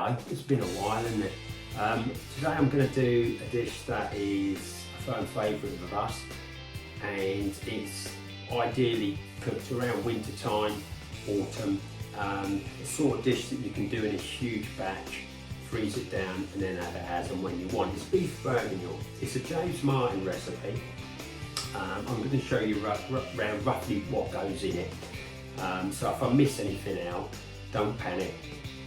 Hello, it's been a while, isn't it? Today I'm going to do a dish that is a firm favourite of us, and it's ideally cooked around winter time, autumn. The sort of dish that you can do in a huge batch, freeze it down and then have it as and when you want. It's beef bourguignon. It's a James Martin recipe. I'm going to show you around roughly what goes in it. So if I miss anything out, don't panic.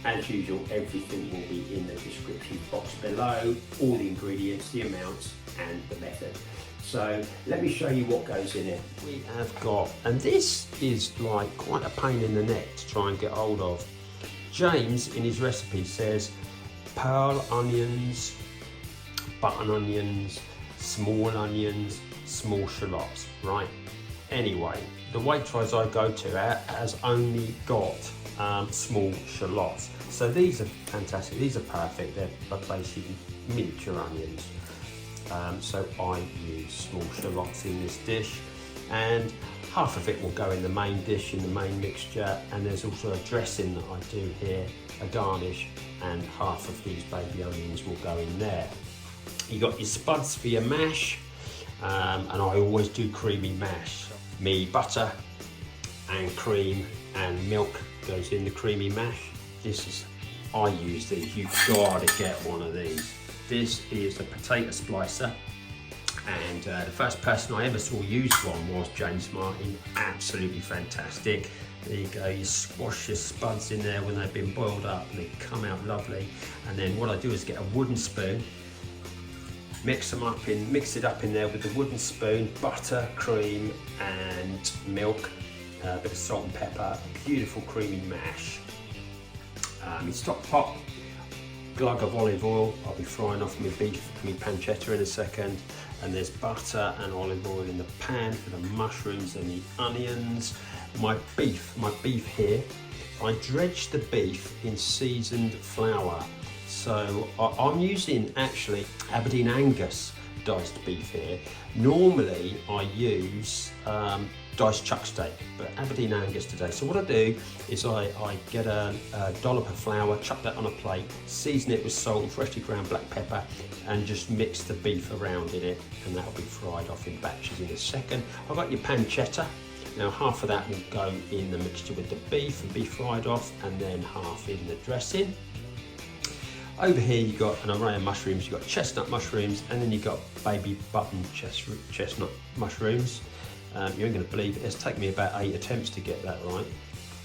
As usual, everything will be in the description box below, all the ingredients, the amounts and the method. So let me show you what goes in it. We have got, and this is like quite a pain in the neck to try and get hold of. James in his recipe says pearl onions, button onions, small shallots, right? Anyway, the Waitrose I go to has only got small shallots. So these are fantastic, these are perfect, they're basically miniature onions. So I use small shallots in this dish, and half of it will go in the main dish, in the main mixture, and there's also a dressing that I do here, a garnish, and half of these baby onions will go in there. You got your spuds for your mash, and I always do creamy mash. Me butter and cream and milk goes in the creamy mash. I use these, you've got to get one of these. This is the potato splicer, and the first person I ever saw use one was James Martin. Absolutely fantastic. There you go, you squash your spuds in there when they've been boiled up and they come out lovely. And then what I do is get a wooden spoon, mix it up in there with the wooden spoon, butter, cream and milk, a bit of salt and pepper, beautiful creamy mash. In stock pot, glug of olive oil. I'll be frying off my beef, my pancetta in a second, and there's butter and olive oil in the pan for the mushrooms and the onions. My beef here, I dredged the beef in seasoned flour. So I'm using actually Aberdeen Angus diced beef here. Normally I use diced chuck steak, but Aberdeen Angus today. So what I do is I get a dollop of flour, chuck that on a plate, season it with salt and freshly ground black pepper, and just mix the beef around in it, and that'll be fried off in batches in a second. I've got your pancetta. Now half of that will go in the mixture with the beef and be fried off, and then half in the dressing. Over here you've got an array of mushrooms. You've got chestnut mushrooms, and then you've got baby button chestnut mushrooms. You ain't going to believe it, it's taken me about 8 attempts to get that right.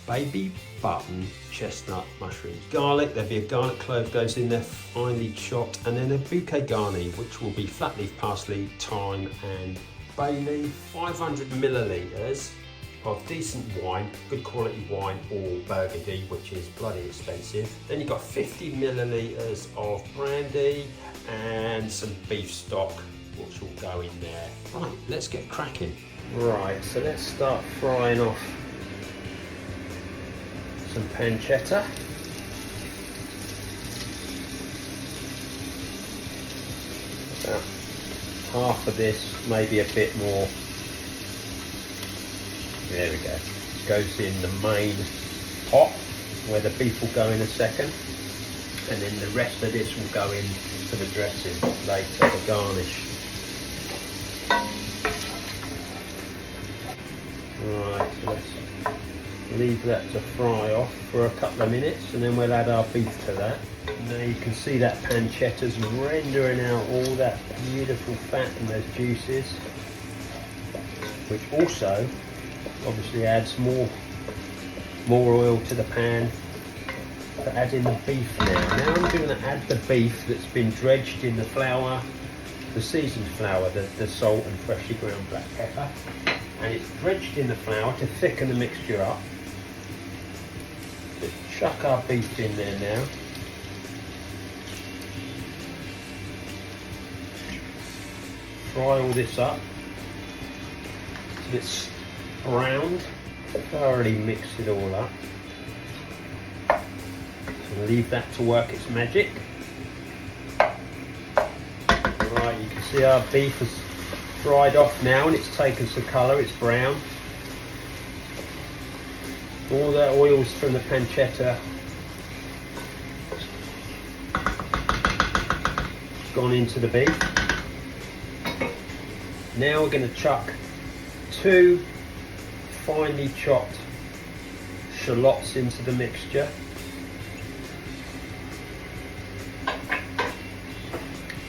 Baby button chestnut mushrooms. Garlic, there'll be a garlic clove goes in there, finely chopped, and then a bouquet garni, which will be flat leaf parsley, thyme and bay leaf. 500 millilitres of decent wine, good quality wine, or Burgundy, which is bloody expensive. Then you've got 50 millilitres of brandy and some beef stock, which will go in there. Right, let's get cracking. Right, so let's start frying off some pancetta. About half of this, maybe a bit more. There we go. It goes in the main pot where the beef will go in a second, and then the rest of this will go in to the dressing later, the garnish. Right, so let's leave that to fry off for a couple of minutes, and then we'll add our beef to that. Now you can see that pancetta's rendering out all that beautiful fat and those juices, which also obviously adds more oil to the pan to add in the beef now. Now I'm going to add the beef that's been dredged in the flour, the seasoned flour, the salt and freshly ground black pepper, and it's dredged in the flour to thicken the mixture up. So chuck our beef in there now. Fry all this up till it's browned. Thoroughly mix it all up. So leave that to work its magic. Right, you can see our beef has dried off now and it's taken some colour, it's brown. All that oils from the pancetta gone into the beef. Now we're going to chuck 2 finely chopped shallots into the mixture.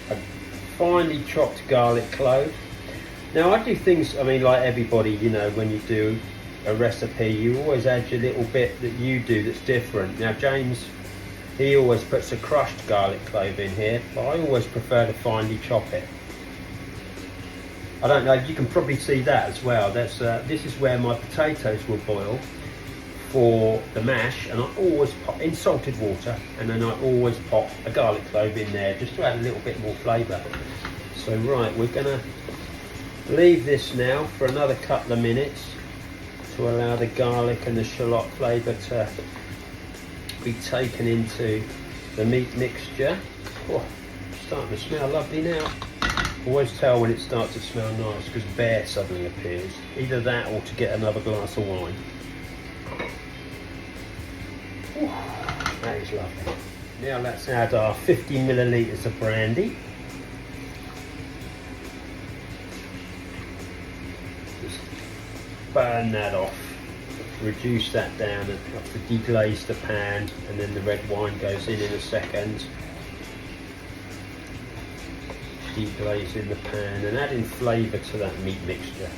A finely chopped garlic clove. Now I do things, I mean, like everybody, you know, when you do a recipe, you always add your little bit that you do that's different. Now James, he always puts a crushed garlic clove in here, but I always prefer to finely chop it. I don't know, you can probably see that as well. That's this is where my potatoes will boil for the mash, and I always pop in salted water, and then I always pop a garlic clove in there just to add a little bit more flavour. So right, we're gonna leave this now for another couple of minutes to allow the garlic and the shallot flavour to be taken into the meat mixture. Oh, starting to smell lovely now. Always tell when it starts to smell nice because bear suddenly appears. Either that or to get another glass of wine. Ooh, that is lovely. Now let's add our 50 millilitres of brandy. Just burn that off. Reduce that down enough to deglaze the pan, and then the red wine goes in a second. Deglaze in the pan and adding flavour to that meat mixture.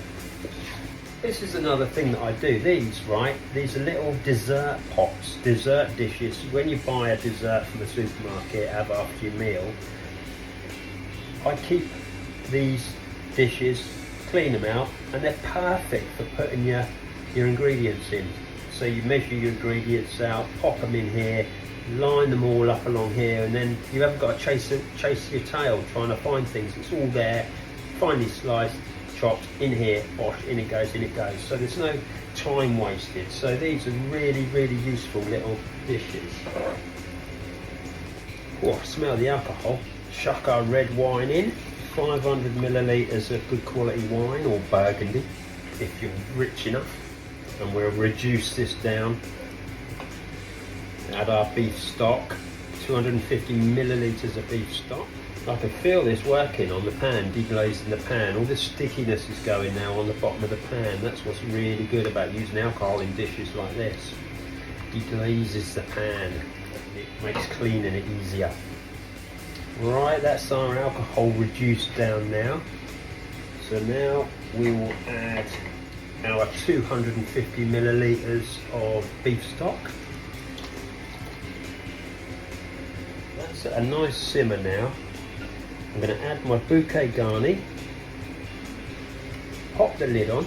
This is another thing that I do. These are little dessert pots, dessert dishes. When you buy a dessert from the supermarket, have after your meal, I keep these dishes, clean them out, and they're perfect for putting your ingredients in. So you measure your ingredients out, pop them in here, line them all up along here, and then you haven't got to chase your tail trying to find things. It's all there, finely sliced, chopped, in here, bosh, in it goes, in it goes. So there's no time wasted. So these are really, really useful little dishes. Oh, smell the alcohol. Chuck our red wine in, 500 millilitres of good quality wine, or Burgundy, if you're rich enough. And we'll reduce this down. Add our beef stock, 250 millilitres of beef stock. I can feel this working on the pan, deglazing the pan. All this stickiness is going now on the bottom of the pan. That's what's really good about using alcohol in dishes like this. Deglazes the pan. It makes cleaning it easier. Right, that's our alcohol reduced down now. So now we will add our 250 millilitres of beef stock. That's at a nice simmer now. I'm going to add my Bouquet Garni. Pop the lid on.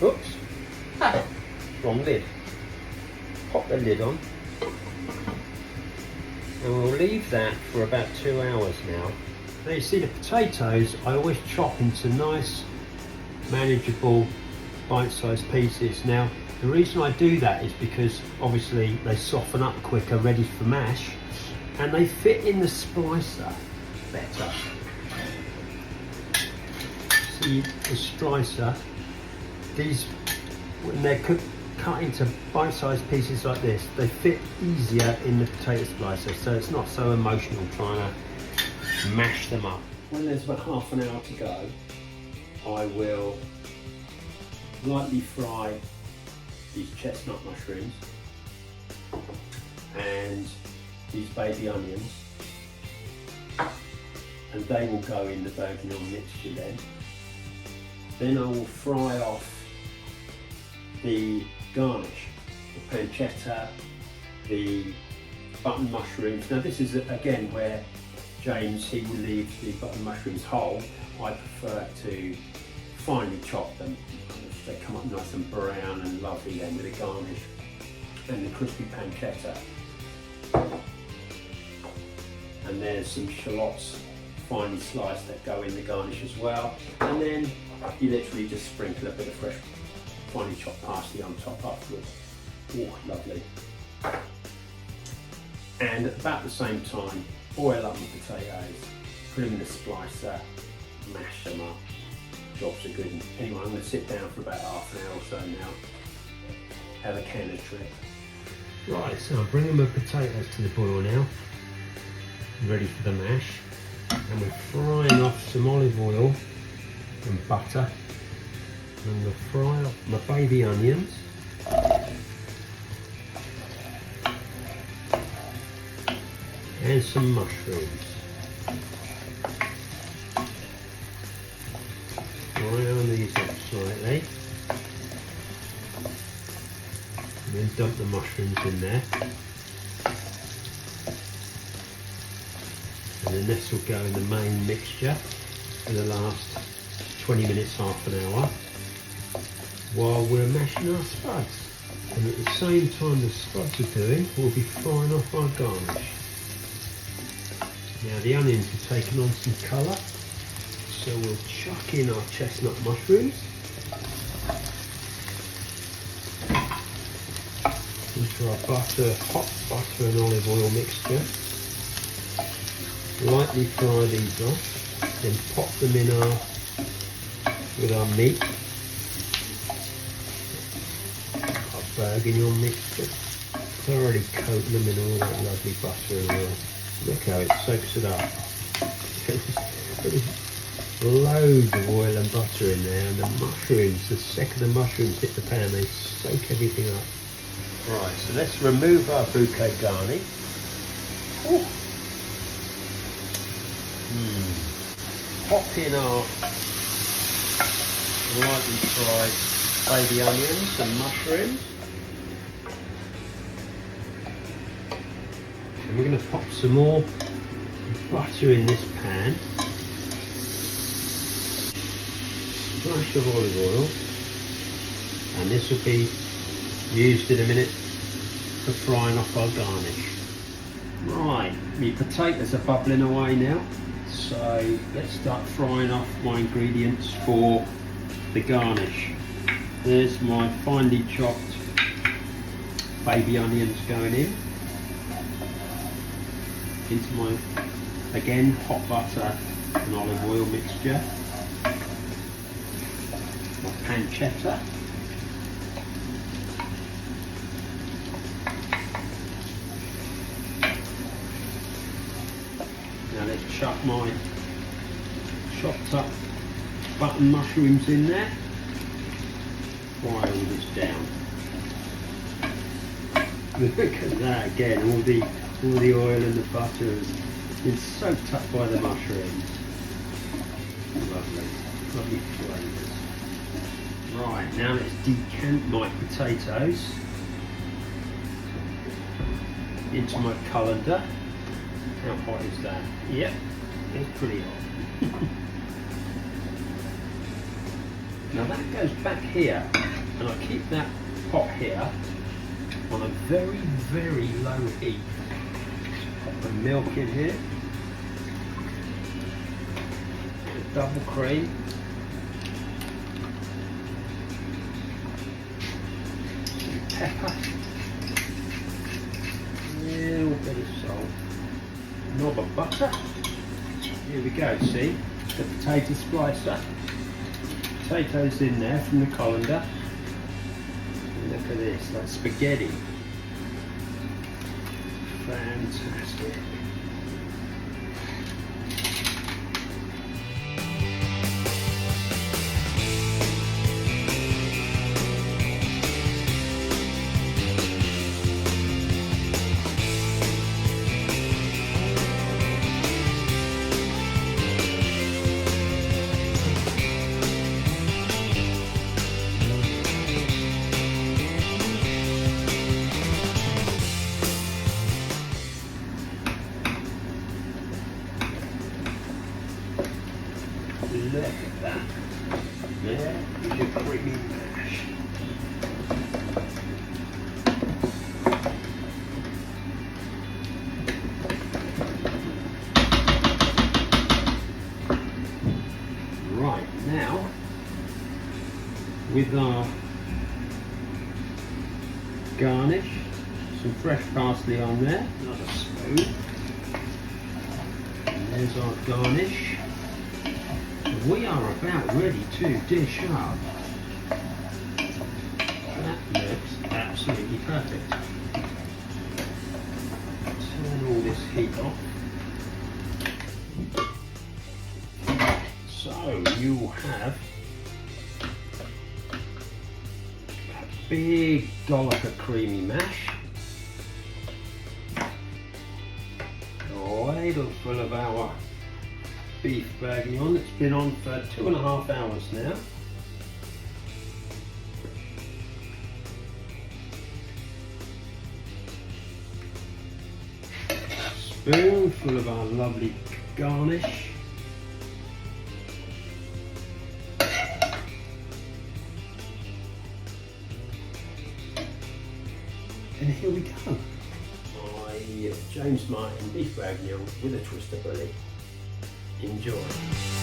Oops, wrong lid. Pop the lid on. And we'll leave that for about 2 hours now. Now you see the potatoes, I always chop into nice, manageable, bite-sized pieces. Now the reason I do that is because obviously they soften up quicker, ready for mash, and they fit in the splicer better. See the slicer, these, when they're cut into bite-sized pieces like this, they fit easier in the potato splicer, so it's not so emotional trying to mash them up. When there's about half an hour to go, I will lightly fry these chestnut mushrooms and these baby onions, and they will go in the Bourguignon mixture then. Then I will fry off the garnish, the pancetta, the button mushrooms. Now this is again where James, he will leave the button mushrooms whole. I prefer to finely chop them. They come up nice and brown and lovely then with the garnish and the crispy pancetta. And there's some shallots finely sliced that go in the garnish as well. And then you literally just sprinkle a bit of fresh finely chopped parsley on top afterwards. Oh, lovely. And at about the same time, boil up the potatoes, put them in the splicer, mash them up. Jobs are good. Anyway, I'm going to sit down for about half an hour or so now, have a can of trip. Right, so I'm bringing my potatoes to the boil now, ready for the mash. And we're frying off some olive oil and butter. And I'm going to fry off my baby onions. And some mushrooms. Brown these up slightly. And then dump the mushrooms in there. And then this will go in the main mixture for the last 20 minutes, half an hour, while we're mashing our spuds. And at the same time the spuds are doing, we'll be frying off our garnish. Now the onions have taken on some colour, so we'll chuck in our chestnut mushrooms into our butter, hot butter and olive oil mixture. Lightly fry these off, then pop them in with our meat, our Bourguignon mixture. Thoroughly coat them in all that lovely butter and oil. Look how it soaks it up. There's loads of oil and butter in there, and the mushrooms, the second the mushrooms hit the pan, they soak everything up. Right, so let's remove our Bouquet Garni. Pop in our lightly fried baby onions and mushrooms. And we're going to pop some more butter in this pan. Splash of olive oil. And this will be used in a minute for frying off our garnish. Right, my potatoes are bubbling away now. So let's start frying off my ingredients for the garnish. There's my finely chopped baby onions going in. Into my, again, hot butter and olive oil mixture. My pancetta. Now let's chuck my chopped up button mushrooms in there. Fry all this down. Look at that again, all the oil and the butter has been soaked up by the mushrooms. Lovely, lovely flavours. Right, now let's decant my potatoes into my colander. How hot is that? Yep, it's pretty hot. Now that goes back here, and I keep that pot here on a very, very low heat. Pop the milk in here, double cream, some pepper, a little bit of salt, knob of butter. Here we go, see the potato splicer. Potatoes in there from the colander. Look at this, like spaghetti. Fantastic. Look at that. Yeah, is your creamy mash. Right, now with our garnish, some fresh parsley on there, another spoon. And there's our garnish. We are about ready to dish up. That looks absolutely perfect. Turn all this heat off. So you have a big dollop of creamy mash, a ladle full of our beef bourguignon that's been on for 2.5 hours now. Spoonful of our lovely garnish. And here we go. My James Martin beef bourguignon with a twist of bully. Enjoy.